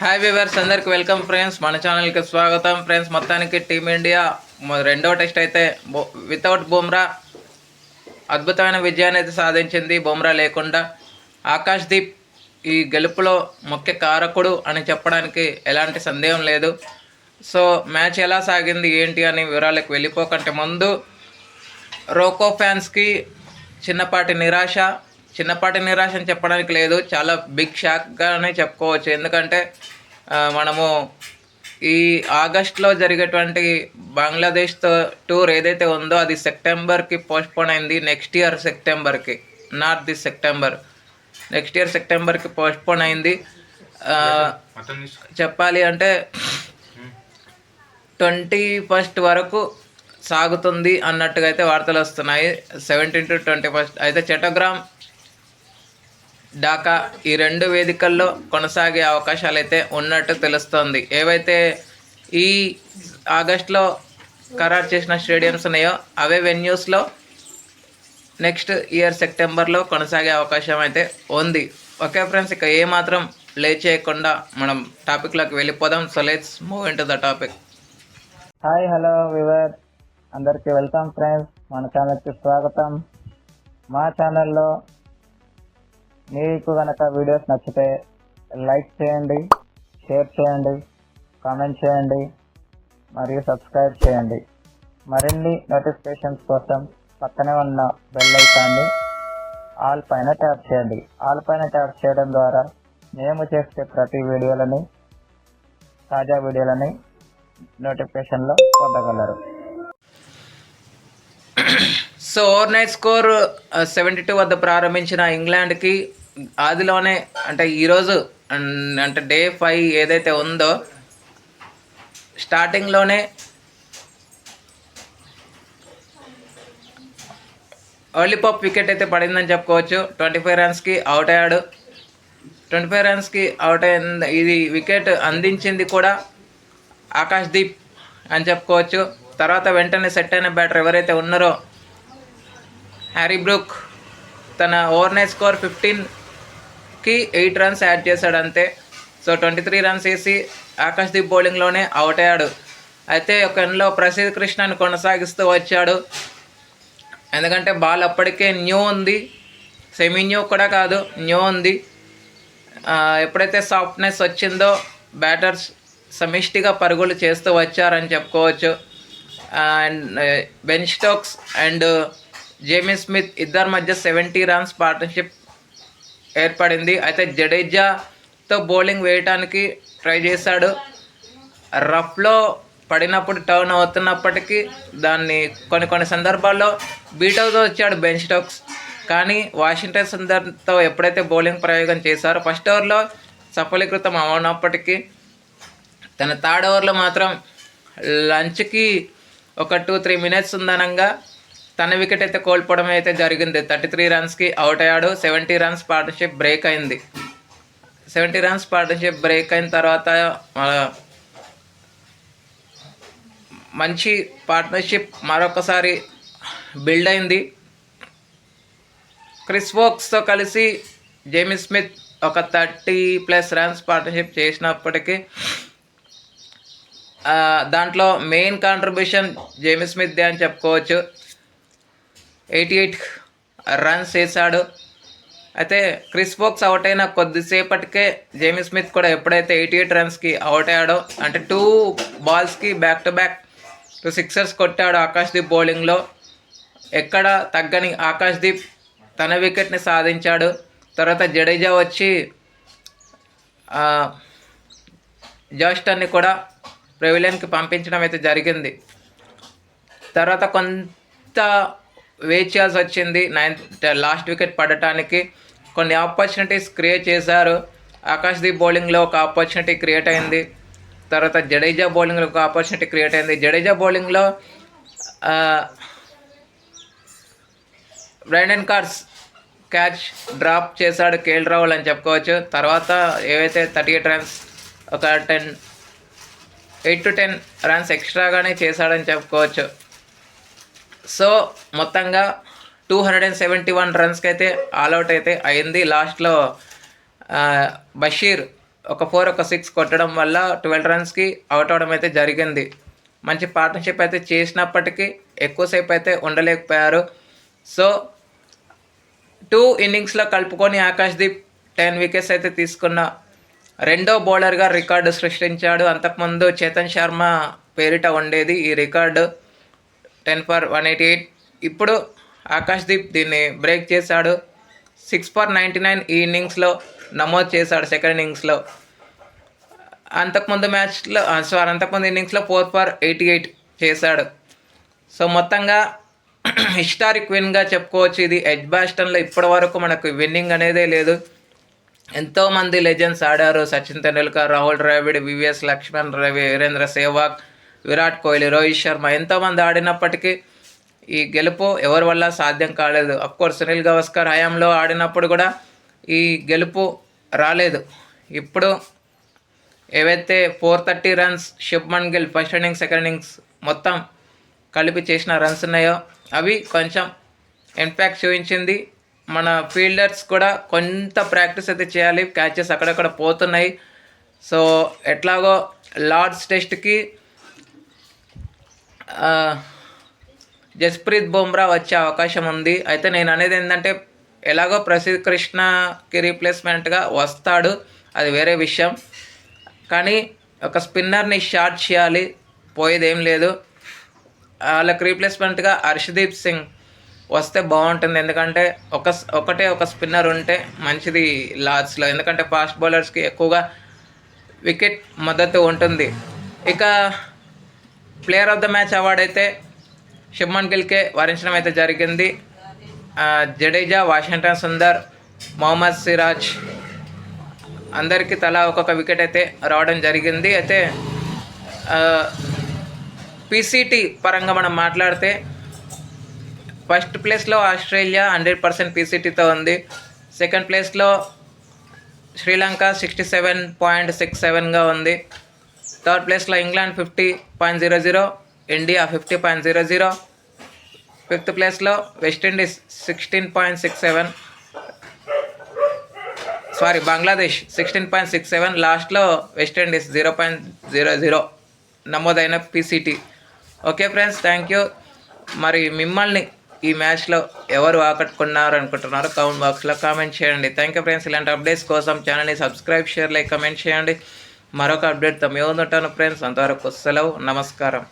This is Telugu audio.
హాయ్ వ్యూవర్స్ అందరికి వెల్కమ్ ఫ్రెండ్స్, మన ఛానల్కి స్వాగతం ఫ్రెండ్స్. మొత్తానికి టీమిండియా రెండవ టెస్ట్ అయితే వితౌట్ బుమ్రా అద్భుతమైన విజయాన్ని అయితే సాధించింది. బుమ్రా లేకుండా ఆకాష్దీప్ ఈ గెలుపులో ముఖ్య కారకుడు అని చెప్పడానికి ఎలాంటి సందేహం లేదు. సో మ్యాచ్ ఎలా సాగింది ఏంటి అని వివరాలకు వెళ్ళిపోకంటే ముందు రోకో ఫ్యాన్స్కి చిన్నపాటి నిరాశ అని చెప్పడానికి లేదు, చాలా బిగ్ షాక్గానే చెప్పుకోవచ్చు. ఎందుకంటే మనము ఈ ఆగస్ట్లో జరిగేటువంటి బంగ్లాదేశ్తో టూర్ ఏదైతే ఉందో అది సెప్టెంబర్కి పోస్ట్పోన్ అయింది. నెక్స్ట్ ఇయర్ సెప్టెంబర్కి, not this September, next year సెప్టెంబర్కి పోస్ట్పోన్ అయింది. చెప్పాలి అంటే 21 వరకు సాగుతుంది అన్నట్టుగా అయితే వార్తలు వస్తున్నాయి. 17 to 21 అయితే చట్టగ్రామ్, ఢాకా ఈ రెండు వేదికల్లో కొనసాగే అవకాశాలు అయితే ఉన్నట్టు తెలుస్తోంది. ఏవైతే ఈ ఆగస్ట్లో ఖరారు చేసిన స్టేడియంస్ ఉన్నాయో అవే వెన్యూస్లో నెక్స్ట్ ఇయర్ సెప్టెంబర్లో కొనసాగే అవకాశం అయితే ఉంది. ఓకే ఫ్రెండ్స్, ఇక ఏమాత్రం లేట్ చేయకుండా మనం టాపిక్లోకి వెళ్ళిపోదాం. So let's move in to the topic. Hi hello we were అందరికీ వెల్కమ్ ఫ్రెండ్స్, మన ఛానల్కి స్వాగతం. మా ఛానల్లో మీకు కనుక వీడియోస్ నచ్చితే లైక్ చేయండి, షేర్ చేయండి, కామెంట్ చేయండి మరియు సబ్స్క్రైబ్ చేయండి. మరిన్ని నోటిఫికేషన్స్ కోసం పక్కనే ఉన్న బెల్ ఐకాన్ని ఆల్ పైన ట్యాప్ చేయండి. ఆల్ పైన ట్యాప్ చేయడం ద్వారా మేము చేసే ప్రతి వీడియోలని, తాజా వీడియోలని నోటిఫికేషన్లో పొందగలరు. సో ఓవర్ నైట్ స్కోర్ 72 వద్ద ప్రారంభించిన ఇంగ్లాండ్కి ఆదిలోనే అంటే ఈరోజు అంటే డే 5 ఏదైతే ఉందో స్టార్టింగ్లోనే ఎర్లీ పాప్ వికెట్ అయితే పడిందని చెప్పుకోవచ్చు. 25 రన్స్కి అవుట్ అయ్యాడు. 25 రన్స్కి అవుట్ అయింది. ఇది వికెట్ అందించింది కూడా ఆకాష్దీప్ అని చెప్పుకోవచ్చు. తర్వాత వెంటనే సెట్ అయిన బ్యాటర్ ఎవరైతే ఉన్నారో హ్యారీ బ్రూక్ తన ఓవర్ నైట్ స్కోర్ 15కి 8 రన్స్ యాడ్ చేశాడు అంతే. సో 23 రన్స్ వేసి ఆకాష్దీప్ బౌలింగ్లోనే అవుట్ అయ్యాడు. అయితే ఒక ఎండ్లో ప్రసిద్ధ్ కృష్ణని కొనసాగిస్తూ వచ్చాడు. ఎందుకంటే బాల్ అప్పటికే న్యూ ఉంది, సెమీ న్యూ కూడా కాదు, న్యూ ఉంది. ఎప్పుడైతే సాఫ్ట్నెస్ వచ్చిందో బ్యాటర్స్ సమిష్టిగా పరుగులు చేస్తూ వచ్చారని చెప్పుకోవచ్చు. And Ben Stokes and Jamie Smith ఇద్దరి మధ్య 70 రన్స్ పార్ట్నర్షిప్ ఏర్పడింది. అయితే జడేజాతో బౌలింగ్ వేయటానికి ట్రై చేశాడు. రఫ్లో పడినప్పుడు టర్న్ అవుతున్నప్పటికీ దాన్ని కొన్ని సందర్భాల్లో బీట్ అవుతూ వచ్చాడు బెన్ స్టోక్స్. కానీ వాషింగ్టన్ సుందర్తో ఎప్పుడైతే బౌలింగ్ ప్రయోగం చేశారో ఫస్ట్ ఓవర్లో సఫలీకృతం అవునప్పటికీ తన థర్డ్ ఓవర్లో మాత్రం లంచ్కి ఒక 2-3 మినిట్స్ ఉందనంగా తన వికెట్ అయితే కోల్పోవడం అయితే జరిగింది. 33 రన్స్కి అవుట్ అయ్యాడు. 70 రన్స్ పార్ట్నర్షిప్ బ్రేక్ అయింది. 70 రన్స్ పార్ట్నర్షిప్ బ్రేక్ అయిన తర్వాత మంచి పార్ట్నర్షిప్ మరొకసారి బిల్డ్ అయింది. క్రిస్ వోక్స్తో కలిసి జేమీ స్మిత్ ఒక 30+ రన్స్ పార్ట్నర్షిప్ చేసినప్పటికీ దాంట్లో మెయిన్ కాంట్రిబ్యూషన్ జేమీ స్మిత్దే అని చెప్పుకోవచ్చు. 88 రన్స్ వేశాడు. అయితే క్రిస్ వోక్స్ అవుట్ అయిన కొద్దిసేపటికే జేమీ స్మిత్ కూడా ఎప్పుడైతే 88 రన్స్కి అవుట్ అయ్యాడో అంటే 2 బాల్స్కి బ్యాక్ టు బ్యాక్ 2 సిక్సర్స్ కొట్టాడు ఆకాష్దీప్ బౌలింగ్లో. ఎక్కడ తగ్గని ఆకాష్దీప్ తన వికెట్ని సాధించాడు. తర్వాత జడేజా వచ్చి జాస్టన్ని కూడా పెవిలియన్కి పంపించడం అయితే జరిగింది. తర్వాత కొంత వెయిట్ చేయాల్సి వచ్చింది. లాస్ట్ వికెట్ పడటానికి కొన్ని ఆపర్చునిటీస్ క్రియేట్ చేశారు. ఆకాష్దీప్ బౌలింగ్లో ఒక ఆపర్చునిటీ క్రియేట్ అయింది. తర్వాత జడేజా బౌలింగ్లో ఒక ఆపర్చునిటీ క్రియేట్ అయింది. జడేజా బౌలింగ్లో బ్రైండన్ కార్స్ క్యాచ్ డ్రాప్ చేశాడు కేఎల్ రాహుల్ అని చెప్పుకోవచ్చు. తర్వాత ఏవైతే 38 రన్స్ ఒక 8 to 10 రన్స్ ఎక్స్ట్రాగానే చేశాడని చెప్పుకోవచ్చు. సో మొత్తంగా 271 రన్స్కి అయితే ఆల్అవుట్ అయితే అయింది. లాస్ట్లో బషీర్ ఒక 4 ఒక 6 కొట్టడం వల్ల 12 రన్స్కి అవుట్ అవడం అయితే జరిగింది. మంచి పార్ట్నర్షిప్ అయితే చేసినప్పటికీ ఎక్కువసేపు అయితే ఉండలేకపోయారు. సో 2 ఇన్నింగ్స్లో కలుపుకొని ఆకాష్దీప్ 10 వికెట్స్ అయితే తీసుకున్న రెండో బౌలర్గా రికార్డు సృష్టించాడు. అంతకుముందు చేతన్ శర్మ పేరిట ఉండేది ఈ రికార్డు 10 for 188. ఇప్పుడు ఆకాష్దీప్ దీన్ని బ్రేక్ చేశాడు. 6 for 99 ఈ ఇన్నింగ్స్లో నమోదు చేశాడు సెకండ్ ఇన్నింగ్స్లో. అంతకుముందు ఇన్నింగ్స్లో 4 for 88 చేశాడు. సో మొత్తంగా హిస్టారిక్ విన్గా చెప్పుకోవచ్చు. ఇది ఎడ్జ్బాస్టన్లో ఇప్పటి వరకు మనకు విన్నింగ్ అనేదే లేదు. ఎంతోమంది లెజెండ్స్ ఆడారు. సచిన్ తెండూల్కర్, రాహుల్ ద్రావిడ్, వివిఎస్ లక్ష్మణ్, వీరేంద్ర సెహ్వాగ్, విరాట్ కోహ్లీ, రోహిత్ శర్మ ఎంతోమంది ఆడినప్పటికీ ఈ గెలుపు ఎవరి వల్ల సాధ్యం కాలేదు. అఫ్కోర్స్ సునీల్ గవాస్కర్ హయాంలో ఆడినప్పుడు కూడా ఈ గెలుపు రాలేదు. ఇప్పుడు ఏవైతే 430 runs Shubman Gill first innings second innings మొత్తం కలిపి చేసిన రన్స్ ఉన్నాయో అవి కొంచెం ఇంపాక్ట్ చూపించింది. మన ఫీల్డర్స్ కూడా కొంత ప్రాక్టీస్ అయితే చేయాలి. క్యాచెస్ అక్కడక్కడ పోతున్నాయి. సో ఎట్లాగో లార్డ్స్ టెస్ట్కి జస్ప్రీత్ బుమ్రా వచ్చే అవకాశం ఉంది. అయితే నేను అనేది ఏంటంటే ఎలాగో ప్రసిద్ధ్ కృష్ణకి రీప్లేస్మెంట్గా వస్తాడు, అది వేరే విషయం. కానీ ఒక స్పిన్నర్ని షార్ట్ చేయాలి, పోయేదేం లేదు. వాళ్ళకి రీప్లేస్మెంట్గా హర్షదీప్ సింగ్ వస్తే బాగుంటుంది. ఎందుకంటే ఒకటే ఒక స్పిన్నర్ ఉంటే మంచిది లార్డ్స్లో. ఎందుకంటే ఫాస్ట్ బౌలర్స్కి ఎక్కువగా వికెట్ మద్దతు ఉంటుంది. ఇక player of the match award అయితే శుభ్మన్ గిల్కే వరించడం అయితే జరిగింది. జడేజా, వాషింగ్టన్ సుందర్, మొహమ్మద్ సిరాజ్ అందరికీ తలా ఒక్కొక్క వికెట్ అయితే రావడం జరిగింది. అయితే పీసీటీ పరంగా మనం మాట్లాడితే ఫస్ట్ ప్లేస్లో ఆస్ట్రేలియా 100% పీసీటీతో ఉంది. సెకండ్ ప్లేస్లో శ్రీలంక 67.67గా ఉంది. థర్డ్ ప్లేస్లో ఇంగ్లాండ్ 50.00, ఇండియా 50.00. ఫిఫ్త్ ప్లేస్లో వెస్టిండీస్ 16.67, బంగ్లాదేశ్ 16.67. లాస్ట్లో వెస్టిండీస్ 0.00 నమోదైన PCT. Okay friends, thank you. మరి మిమ్మల్ని ఈ మ్యాచ్లో ఎవరు ఆకట్టుకున్నారు అనుకుంటున్నారో కామెంట్ బాక్స్లో కామెంట్ చేయండి. Thank you friends. ఇలాంటి అప్డేట్స్ కోసం ఛానల్ని సబ్స్క్రైబ్, షేర్, లైక్, కామెంట్ చేయండి. మరొక అప్డేట్తో మేము ఉంటాను ఫ్రెండ్స్. అంతవరకు సెలవు, నమస్కారం.